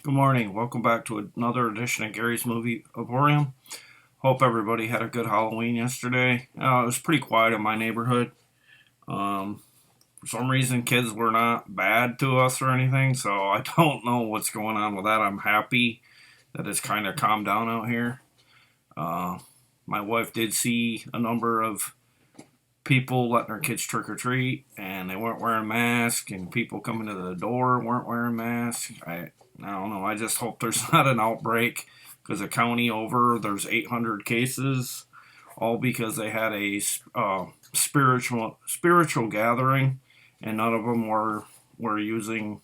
Good morning. Welcome back to another edition of Gary's Movie Emporium. Hope everybody had a good Halloween yesterday. It was pretty quiet in my neighborhood. For some reason, kids were not bad to us or anything, so I don't know what's going on with that. I'm happy that it's kind of calmed down out here. Uh, my wife did see a number of people letting their kids trick or treat, and they weren't wearing masks, and people coming to the door weren't wearing masks. I don't know. I just hope there's not an outbreak because the county over there's 800 cases, all because they had a spiritual gathering, and none of them were using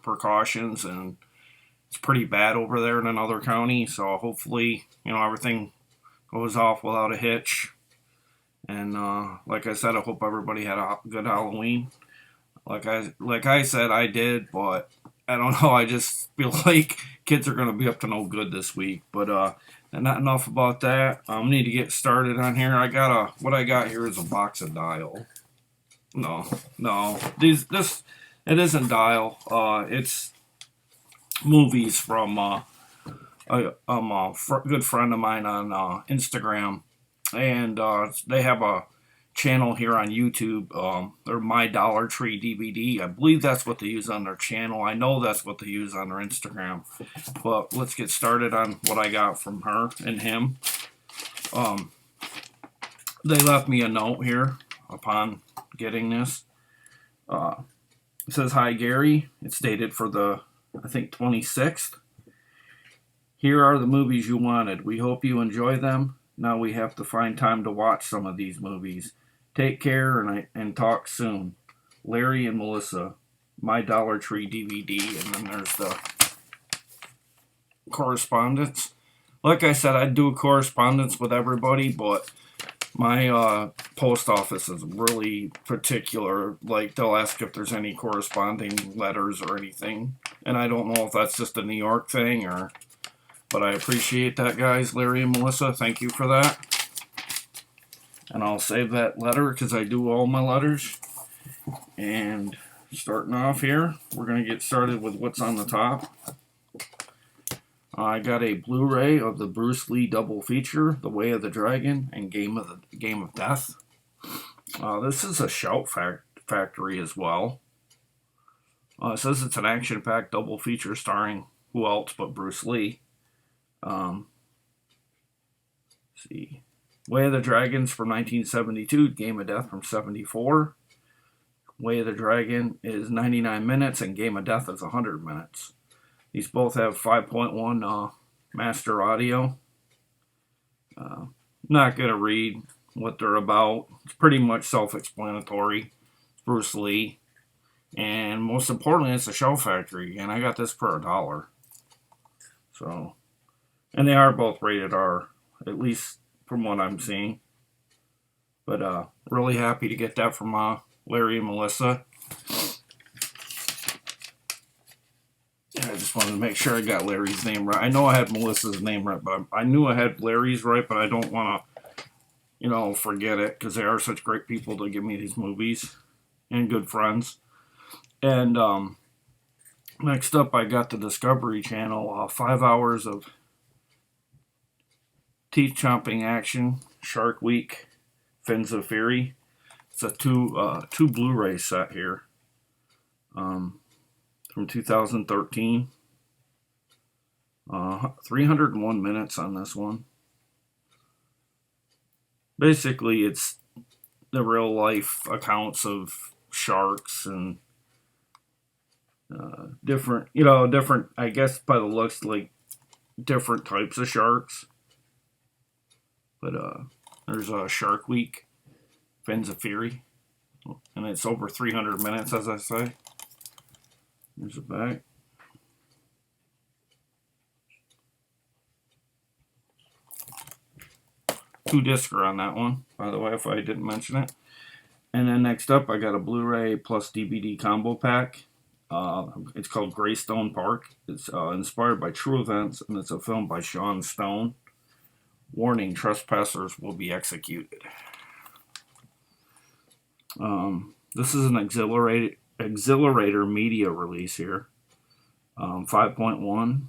precautions, and it's pretty bad over there in another county. So hopefully, everything goes off without a hitch. And like I said, I hope everybody had a good Halloween. Like I said, I did, but I don't know. I just feel like kids are gonna be up to no good this week. But not enough about that. I need to get started on here. What I got here is a box of Dial. No, no, this it isn't Dial. It's movies from good friend of mine on Instagram, and they have a channel here on YouTube. They're mi.dollartreedvd. I believe that's what they use on their channel. I know that's what they use on their Instagram. But let's get started on what I got from her and him. Um, they left me a note here upon getting this. It says, "Hi Gary." It's dated for the, I think, 26th. "Here are the movies you wanted. We hope you enjoy them. Now we have to find time to watch some of these movies. Take care and talk soon. Larry and Melissa, My Dollar Tree DVD." And then there's the correspondence. Like I said, I'd do a correspondence with everybody, but my post office is really particular. Like, they'll ask if there's any corresponding letters or anything. And I don't know if that's just a New York thing or. But I appreciate that, guys. Larry and Melissa, thank you for that. And I'll save that letter because I do all my letters. And starting off here, we're going to get started with what's on the top. I got a Blu-ray of the Bruce Lee double feature, The Way of the Dragon and Game of Death. This is a Shout Factory as well. It says it's an action-packed double feature starring who else but Bruce Lee. Let's see. Way of the Dragons from 1972, Game of Death from 74. Way of the Dragon is 99 minutes and Game of Death is 100 minutes. These both have 5.1 master audio. Not going to read what they're about. It's pretty much self-explanatory. Bruce Lee. And most importantly, it's a Show Factory. And I got this for $1. So, and they are both rated R, at least from what I'm seeing. But really happy to get that from Larry and Melissa. I just wanted to make sure I got Larry's name right. I know I had Melissa's name right, but I knew I had Larry's right, but I don't want to, forget it because they are such great people to give me these movies and good friends. And next up, I got the Discovery Channel, 5 hours of teeth chomping action, Shark Week, Fins of Fury. It's a two Blu-ray set here. From 2013. 301 minutes on this one. Basically, it's the real life accounts of sharks and different, I guess by the looks, like different types of sharks. But there's a Shark Week, Fins of Fury, and it's over 300 minutes, as I say. There's the back. Two discs are on that one, by the way, if I didn't mention it. And then next up, I got a Blu-ray plus DVD combo pack. It's called Graystone Park. It's inspired by true events, and it's a film by Sean Stone. Warning, trespassers will be executed. This is an Exhilarator media release here. 5.1.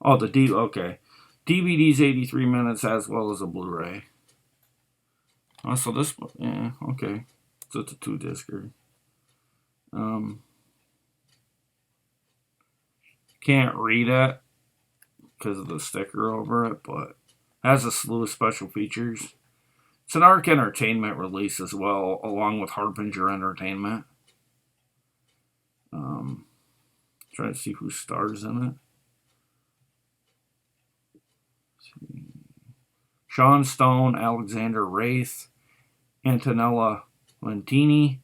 Okay. DVD's 83 minutes as well as a Blu-ray. Oh, so this, yeah, okay. So it's a 2-discer. Can't read it because of the sticker over it, but has a slew of special features. It's an ARC Entertainment release as well, along with Harbinger Entertainment. Trying to see who stars in it. Sean Stone, Alexander Wraith, Antonella Lentini,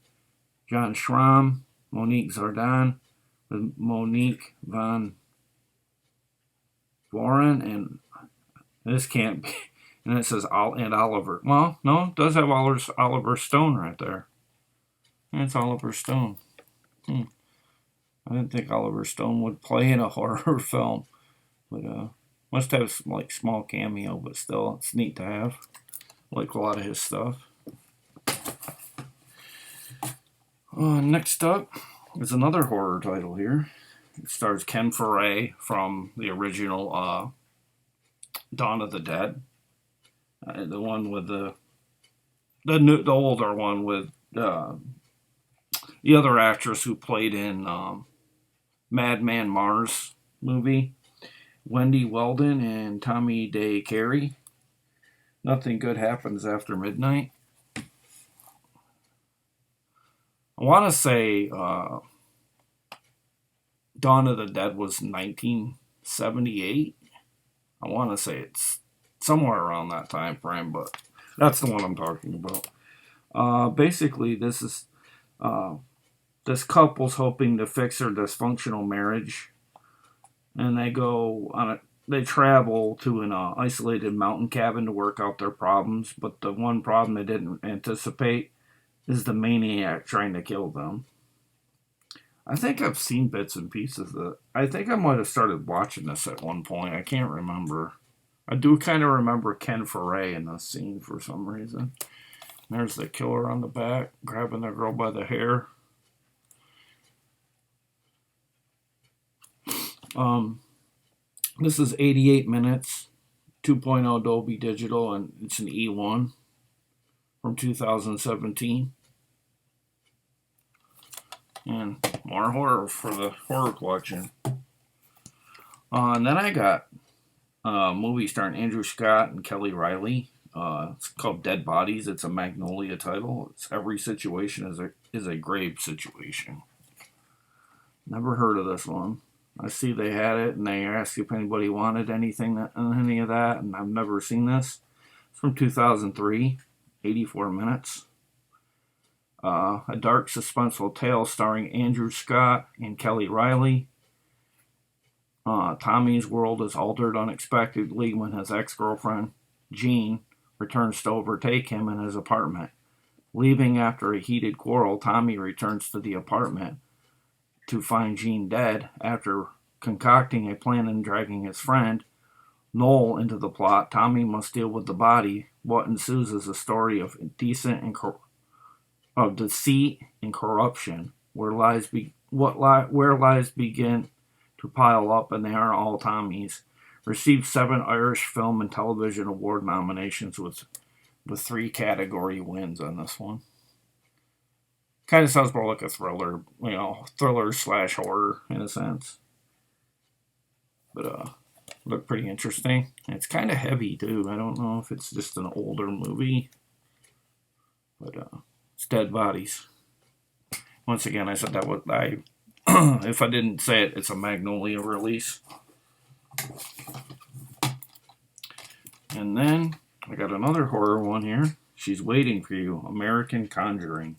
John Schramm, Monique Zardon, Monique Van Voren, and this can't be. And it says Oliver. Well, no, it does have Oliver Stone right there. It's Oliver Stone. I didn't think Oliver Stone would play in a horror film, but must have some like small cameo, but still, it's neat to have. Like a lot of his stuff. Next up is another horror title here. It stars Ken Foray from the original Dawn of the Dead. The one with the older one with the other actress who played in Madman Mars movie, Wendy Weldon and Tommy Day Carey. Nothing good happens after midnight. I want to say Dawn of the Dead was 1978. I want to say it's somewhere around that time frame, but that's the one I'm talking about. Basically, this is this couple's hoping to fix their dysfunctional marriage, and they travel to an isolated mountain cabin to work out their problems. But the one problem they didn't anticipate is the maniac trying to kill them. I think I've seen bits and pieces of it. I think I might have started watching this at one point. I can't remember. I do kind of remember Ken Foray in this scene for some reason. There's the killer on the back, grabbing the girl by the hair. This is 88 minutes, 2.0 Dolby Digital, and it's an E1 from 2017. And more horror for the horror collection. And then I got a movie starring Andrew Scott and Kelly Riley. It's called Dead Bodies. It's a Magnolia title. It's every situation is a grave situation. Never heard of this one. I see they had it, and they asked if anybody wanted any of that, and I've never seen this. It's from 2003, 84 minutes. A dark, suspenseful tale starring Andrew Scott and Kelly Riley. Tommy's world is altered unexpectedly when his ex-girlfriend, Jean, returns to overtake him in his apartment. Leaving after a heated quarrel, Tommy returns to the apartment to find Jean dead. After concocting a plan and dragging his friend, Noel, into the plot, Tommy must deal with the body. What ensues is a story of deceit and corruption, where lies begin to pile up, and they are all Tommy's. Received 7 Irish Film and Television Award nominations with 3 category wins on this one. Kind of sounds more like a thriller, thriller/horror in a sense. But looked pretty interesting. And it's kind of heavy too. I don't know if it's just an older movie, but it's Dead Bodies. Once again, I said that if I didn't say it, it's a Magnolia release. And then I got another horror one here. She's Waiting for You, American Conjuring.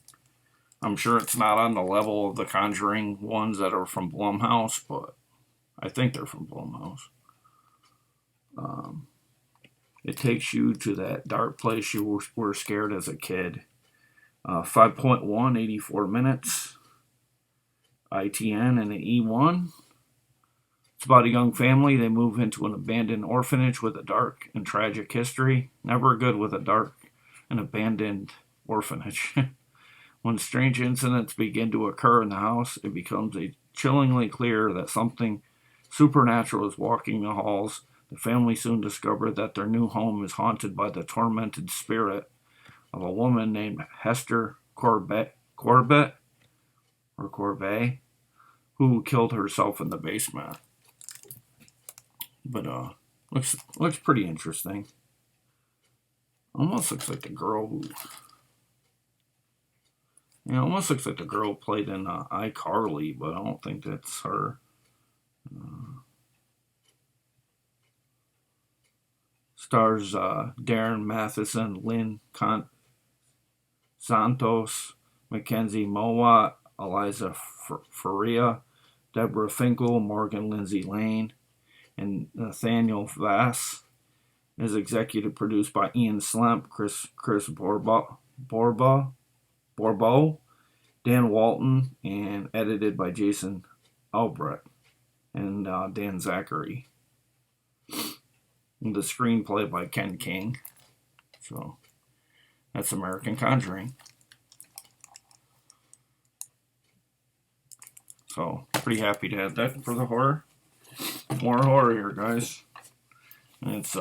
I'm sure it's not on the level of the Conjuring ones that are from Blumhouse, but I think they're from Blumhouse. It takes you to that dark place you were scared as a kid. 5.1, 84 minutes. ITN and an E1. It's about a young family. They move into an abandoned orphanage with a dark and tragic history. Never good with a dark and abandoned orphanage. When strange incidents begin to occur in the house, it becomes chillingly clear that something supernatural is walking the halls. The family soon discover that their new home is haunted by the tormented spirit of a woman named Hester Corbett, who killed herself in the basement. But looks pretty interesting. Almost looks like the girl who, almost looks like the girl played in iCarly, but I don't think that's her. Stars Darren Matheson, Lynn Santos, Mackenzie Mowat, Eliza Faria, Deborah Finkel, Morgan Lindsay Lane, and Nathaniel Vass. Is executive produced by Ian Slemp, Chris Borbo, Dan Walton, and edited by Jason Albrecht and Dan Zachary. And the screenplay by Ken King. So that's American Conjuring. So pretty happy to have that for the horror. More horror here, guys. And it's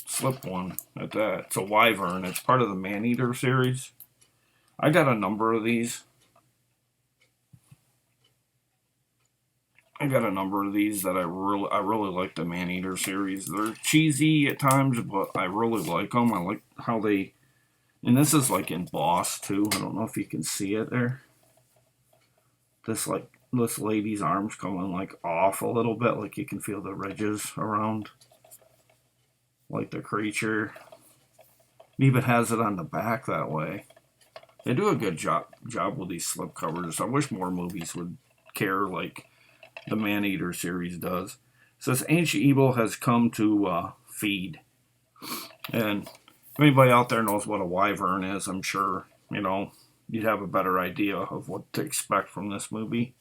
slip one at that. It's a Wyvern. It's part of the Maneater series. I got a number of these. That I really like the Maneater series. They're cheesy at times, but I really like them. I like how they, and this is like embossed too. I don't know if you can see it there. This lady's arms coming like off a little bit, like you can feel the ridges around like the creature. It even has it on the back that way. They do a good job with these slipcovers. I wish more movies would care like the Maneater series does. It says ancient evil has come to feed. And if anybody out there knows what a Wyvern is, I'm sure, you'd have a better idea of what to expect from this movie.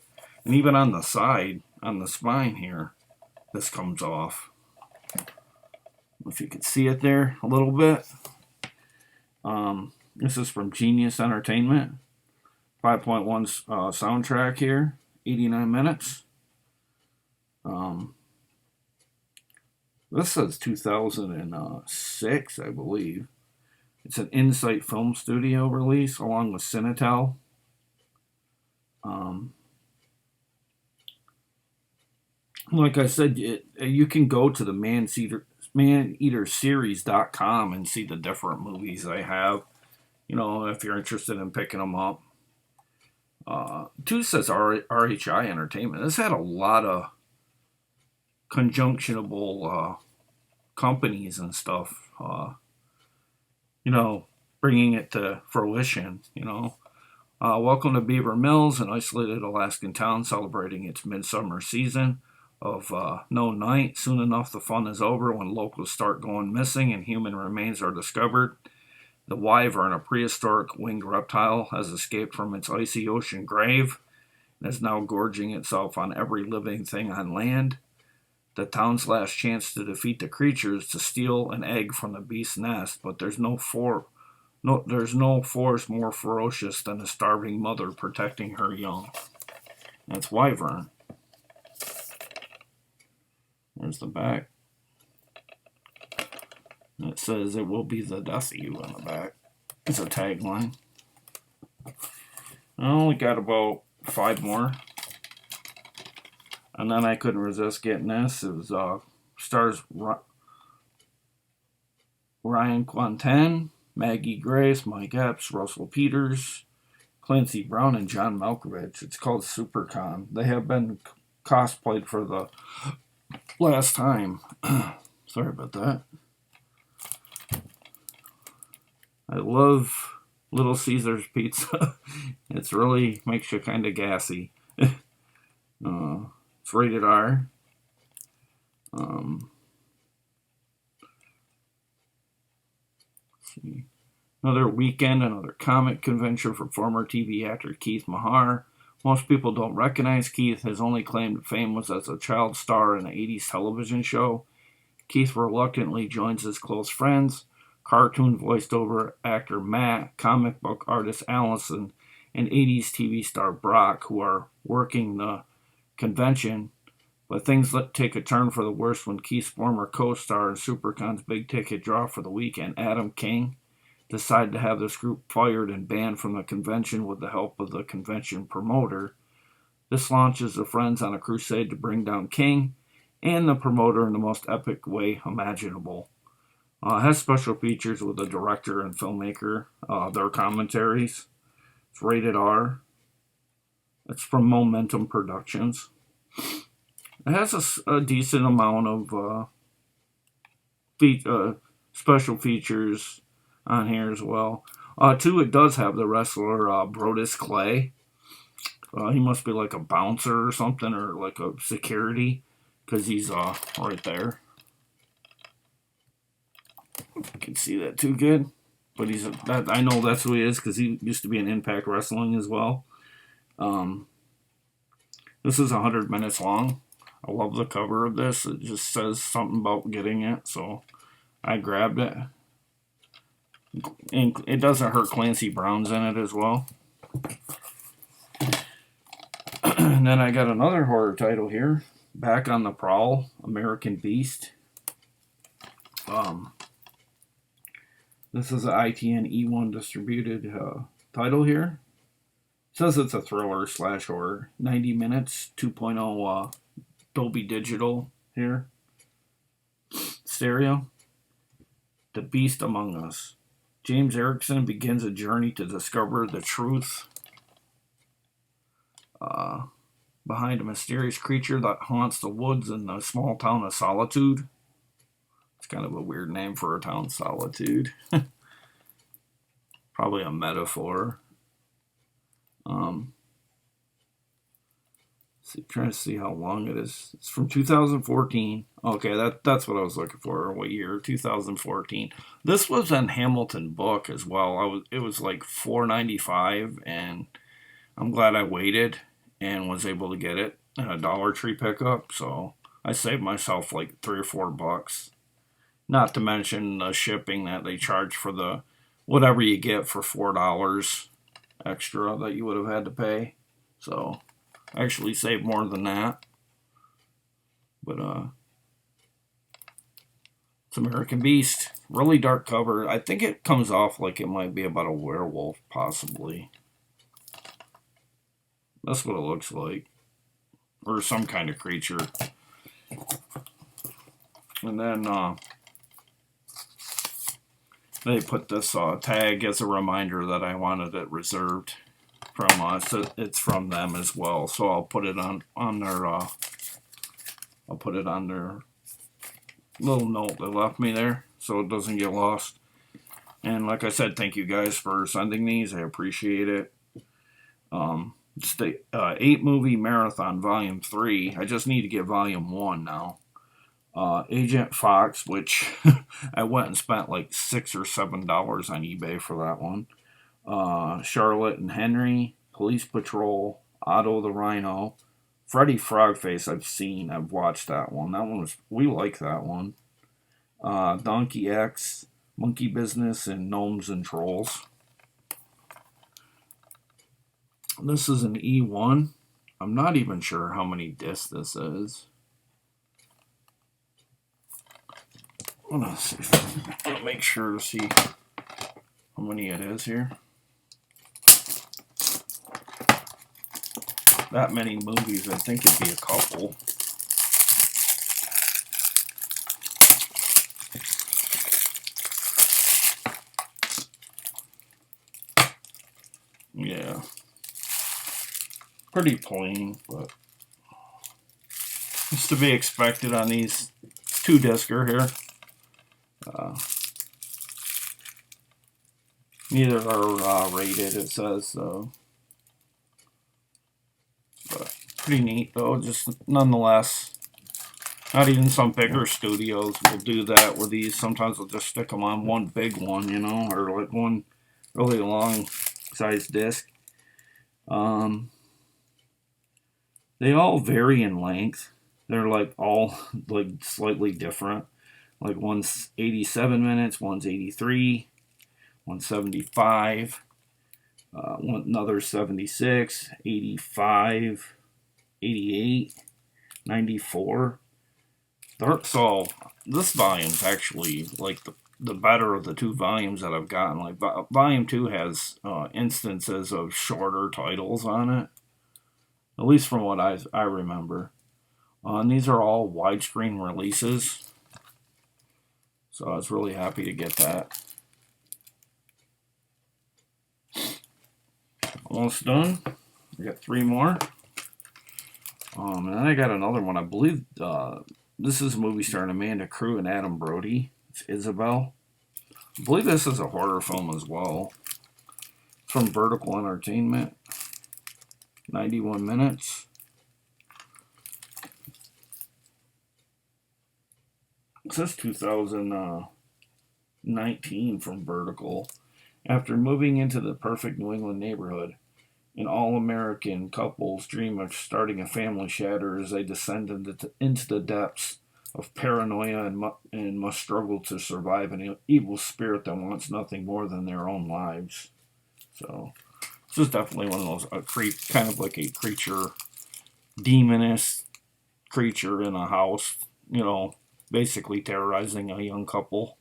And even on the side, on the spine here, this comes off. If you can see it there a little bit. This is from Genius Entertainment. 5.1 soundtrack here. 89 minutes. This says 2006, I believe. It's an Insight Film Studio release along with Cinetel. Like I said, you can go to the ManeaterSeries.com and see the different movies they have. If you're interested in picking them up. 2 says RHI Entertainment. This had a lot of conjunctionable companies and stuff. Bringing it to fruition. Welcome to Beaver Mills, an isolated Alaskan town celebrating its midsummer season of no night. Soon enough, the fun is over when locals start going missing and human remains are discovered. The Wyvern, a prehistoric winged reptile, has escaped from its icy ocean grave and is now gorging itself on every living thing on land. The town's last chance to defeat the creature is to steal an egg from the beast's nest, but there's no force more ferocious than a starving mother protecting her young. That's Wyvern. There's the back. And it says it will be the death of you on the back. It's a tagline. I only got about 5 more. And then I couldn't resist getting this. It was stars Ryan Quanten, Maggie Grace, Mike Epps, Russell Peters, Clancy Brown, and John Malkovich. It's called SuperCon. They have been cosplayed for the last time. Sorry about that. I love Little Caesars pizza. It's really makes you kind of gassy. It's rated R. Let's see. Another weekend, another comic convention for former TV actor Keith Mahar. Most people don't recognize Keith. His only claim to fame was as a child star in an 80s television show. Keith reluctantly joins his close friends, cartoon voiced over actor Matt, comic book artist Allison, and 80s TV star Brock, who are working the convention. But things take a turn for the worse when Keith's former co-star and SuperCon's big ticket draw for the weekend, Adam King, decided to have this group fired and banned from the convention with the help of the convention promoter. This launches the Friends on a crusade to bring down King and the promoter in the most epic way imaginable. It has special features with the director and filmmaker, their commentaries. It's rated R. It's from Momentum Productions. It has a decent amount of special features on here as well. Too, it does have the wrestler Brodus Clay. He must be like a bouncer or something, or like a security, because he's right there. You can see that too good. But I know that's who he is, because he used to be in Impact Wrestling as well. This is 100 minutes long. I love the cover of this. It just says something about getting it, so I grabbed it. And it doesn't hurt Clancy Brown's in it as well. And then I got another horror title here. Back on the Prowl, American Beast. This is an ITN E1 distributed title here. It says it's a thriller / horror. 90 minutes, 2.0 Dolby Digital here. Stereo. The Beast Among Us. James Erickson begins a journey to discover the truth behind a mysterious creature that haunts the woods in the small town of Solitude. It's kind of a weird name for a town, Solitude. Probably a metaphor. Trying to see how long it is. It's from 2014. Okay, that's what I was looking for. What year? 2014. This was in Hamilton Book as well. It was like $4.95, and I'm glad I waited and was able to get it in a Dollar Tree pickup. So I saved myself like $3 or $4. Not to mention the shipping that they charge for the whatever you get for $4 extra that you would have had to pay. So actually saved more than that. But it's American Beast. Really dark cover. I think it comes off like it might be about a werewolf, possibly. That's what it looks like. Or some kind of creature. And then they put this tag as a reminder that I wanted it reserved from us. It's from them as well, so I'll put it on their little note they left me there, so it doesn't get lost. And like I said, thank you guys for sending these. I appreciate it. It's the 8-movie marathon, Volume 3. I just need to get Volume 1 now. Agent Fox, which I went and spent like $6 or $7 on eBay for that one. Charlotte and Henry, Police Patrol, Otto the Rhino, Freddy Frogface. I've watched that one. We like that one. Donkey X, Monkey Business, and Gnomes and Trolls. This is an E1. I'm not even sure how many discs this is. I'm gonna make sure to see how many it is here. That many movies, I think it'd be a couple. Yeah. Pretty plain, but it's to be expected on these 2-discer here. Neither are rated, it says, so. But pretty neat, though, just nonetheless. Not even some bigger studios will do that with these. Sometimes they'll just stick them on one big one, you know, or like one really long size disc. They all vary in length. They're like all like slightly different. Like one's 87 minutes, one's 83, one's 75. Another 76, 85, 88, 94. So this volume's actually like the better of the two volumes that I've gotten. Like volume 2 has instances of shorter titles on it, at least from what I remember. And these are all widescreen releases, so I was really happy to get that. Almost done. I got 3 more. And then I got another one. I believe this is a movie starring Amanda Crew and Adam Brody. It's Isabel. I believe this is a horror film as well. It's from Vertical Entertainment. 91 minutes. It says 2019 from Vertical. After moving into the perfect New England neighborhood, an all-American couple's dream of starting a family shatters as they descend into the depths of paranoia and must struggle to survive an evil spirit that wants nothing more than their own lives. So this is definitely one of those kind of like a creature, demoness creature in a house, basically terrorizing a young couple.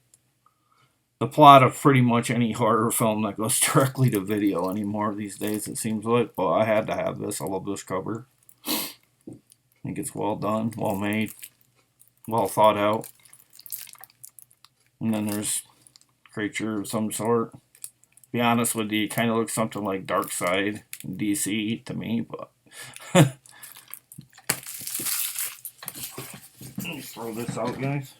The plot of pretty much any horror film that goes directly to video anymore these days, it seems like. But I had to have this. I love this cover. I think it's well done, well made, well thought out. And then there's creature of some sort. Be honest with you, it kind of looks something like Darkseid in DC to me, but let me throw this out, guys.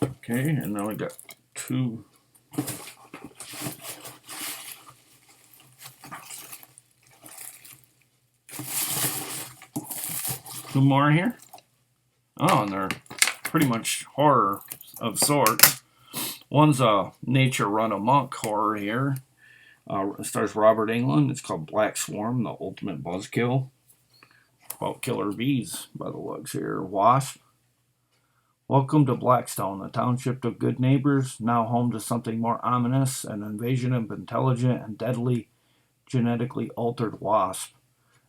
Okay, and now we got 2 more here. Oh, and they're pretty much horror of sorts. One's a nature run amok horror here. It stars Robert Englund. It's called Black Swarm, the ultimate buzzkill. About killer bees by the looks here. Wasp. Welcome to Blackstone, a township of good neighbors, now home to something more ominous, an invasion of intelligent and deadly genetically altered wasps.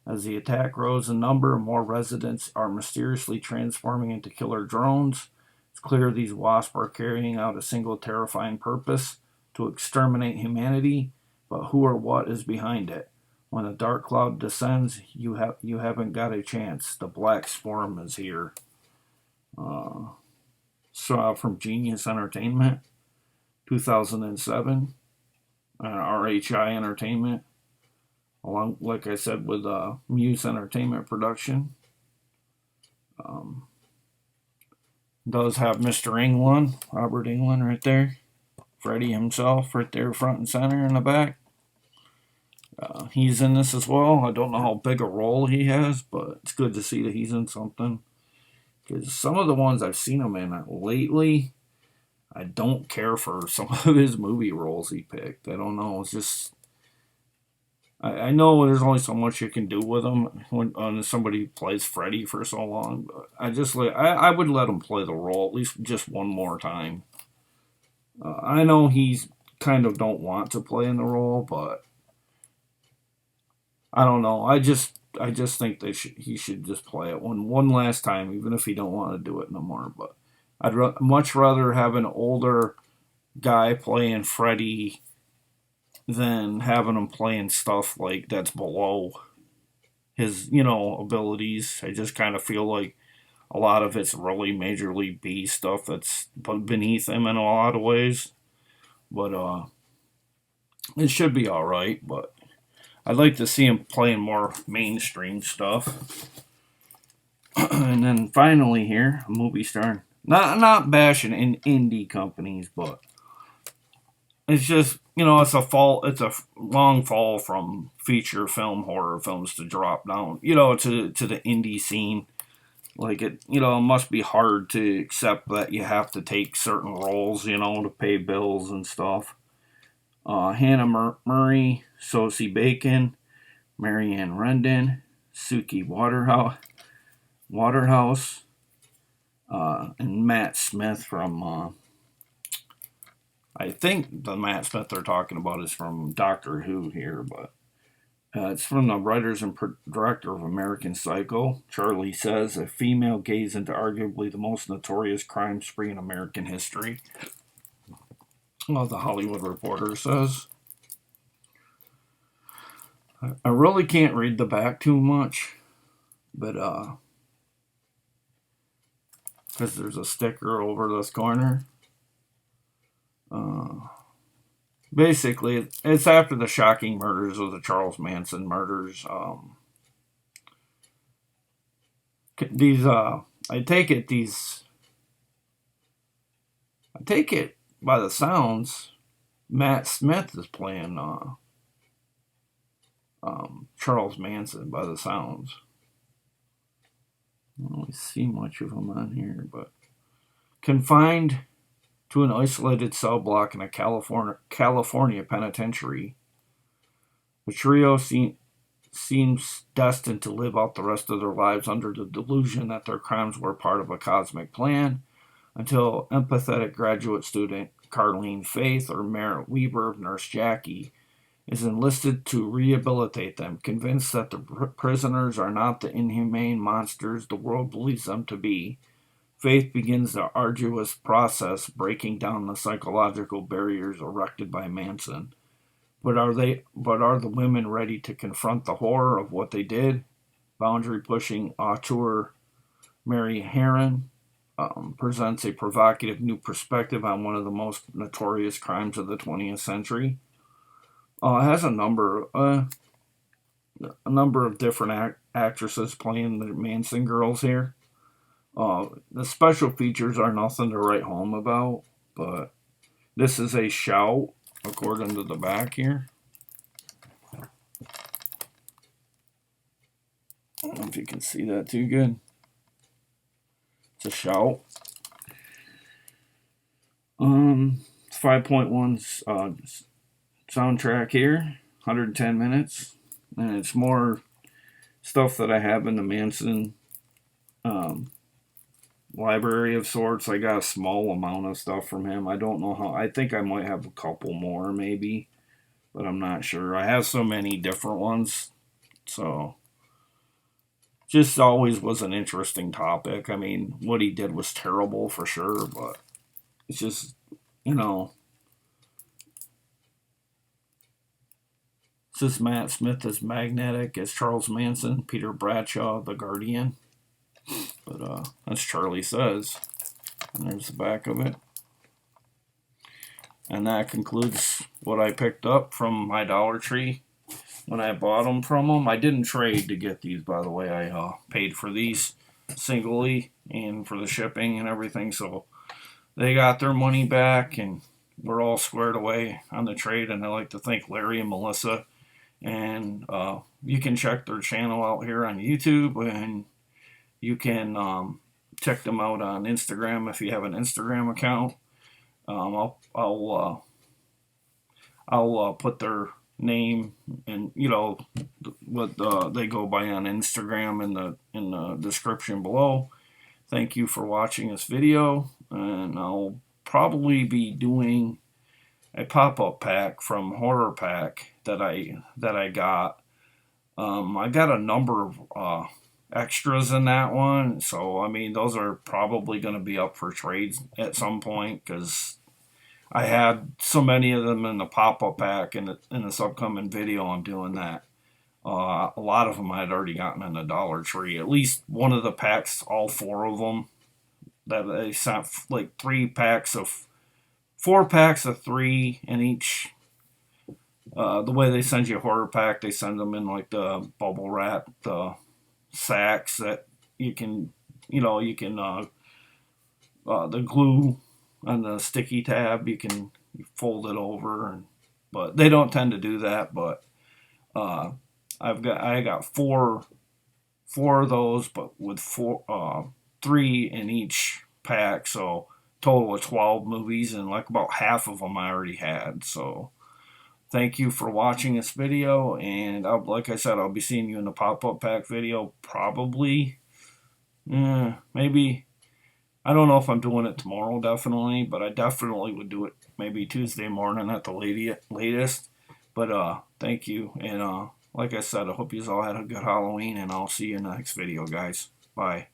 As the attack grows in number, more residents are mysteriously transforming into killer drones. It's clear these wasps are carrying out a single terrifying purpose, to exterminate humanity, but who or what is behind it? When a dark cloud descends, you haven't got a chance. The Black Swarm is here. From Genius Entertainment, 2007, RHI Entertainment, along, like I said, with Muse Entertainment Production. Does have Mr. Englund, Robert Englund right there. Freddy himself right there front and center in the back. He's in this as well. I don't know how big a role he has, but it's good to see that he's in something. Because some of the ones I've seen him in lately, I don't care for some of his movie roles he picked. I don't know. It's just, I know there's only so much you can do with him when somebody plays Freddy for so long. But I would let him play the role at least just one more time. I know he's kind of don't want to play in the role, but I don't know. I just think he should just play it one last time, even if he don't want to do it no more. But I'd much rather have an older guy playing Freddy than having him playing stuff like that's below his, abilities. I just kind of feel like a lot of it's really Major League B stuff that's beneath him in a lot of ways. But it should be all right. But I'd like to see him playing more mainstream stuff. And then finally here, a movie starring, not bashing in indie companies, but it's just, it's a long fall from feature film horror films to drop down, to the indie scene. Like it must be hard to accept that you have to take certain roles, to pay bills and stuff. Hannah Murray, Sosie Bacon, Marianne Rendon, Suki Waterhouse, and Matt Smith from, I think the Matt Smith they're talking about is from Doctor Who here, but it's from the writers and director of American Psycho. Charlie says a female gaze into arguably the most notorious crime spree in American history. Well, the Hollywood Reporter says. I really can't read the back too much, but because there's a sticker over this corner. Basically, it's after the shocking murders of the Charles Manson murders. I take it by the sounds, Matt Smith is playing Charles Manson by the sounds. I don't really see much of him on here, but confined to an isolated cell block in a California penitentiary, the trio seems destined to live out the rest of their lives under the delusion that their crimes were part of a cosmic plan, until empathetic graduate student Carlene Faith or Merritt Weber, Nurse Jackie, is enlisted to rehabilitate them, convinced that the prisoners are not the inhumane monsters the world believes them to be. Faith begins the arduous process breaking down the psychological barriers erected by Manson. But are the women ready to confront the horror of what they did? Boundary-pushing auteur Mary Herron presents a provocative new perspective on one of the most notorious crimes of the 20th century. It has a number of different actresses playing the Manson girls here. The special features are nothing to write home about, but this is a shout, according to the back here. I don't know if you can see that too good. It's a shout. It's 5.1 soundtrack here, 110 minutes, and it's more stuff that I have in the Manson library of sorts. I got a small amount of stuff from him. I don't know how. I think I might have a couple more maybe, but I'm not sure. I have so many different ones, so just always was an interesting topic. I mean, what he did was terrible for sure, but it's just, it's just Matt Smith as Magnetic, as Charles Manson, Peter Bradshaw, The Guardian. But that's Charlie Says. And there's the back of it. And that concludes what I picked up from my Dollar Tree when I bought them from them. I didn't trade to get these, by the way. I paid for these singly and for the shipping and everything. So they got their money back and we're all squared away on the trade. And I like to thank Larry and Melissa. And you can check their channel out here on YouTube, and you can check them out on Instagram if you have an Instagram account. I'll put their name and what they go by on Instagram in the description below. Thank you for watching this video, and I'll probably be doing a pop-up pack from Horror Pack that I got. I got a number of extras in that one, so I mean those are probably going to be up for trades at some point because I had so many of them in the pop-up pack. In this upcoming video I'm doing that. A lot of them I had already gotten in the Dollar Tree. At least one of the packs, all four of them, that they sent like 4 packs of 3 in each. The way they send you a horror pack, they send them in like the bubble wrap, the sacks that you can the glue on the sticky tab, you can fold it over, but they don't tend to do that. But I got four of those, but with 3 in each pack, so total of 12 movies, and like about half of them I already had. So thank you for watching this video, and like I said, I'll be seeing you in the pop-up pack video probably maybe I don't know if I'm doing it tomorrow, definitely, but I definitely would do it maybe Tuesday morning at the latest. But thank you, and like I said, I hope you all had a good Halloween, and I'll see you in the next video, guys. Bye.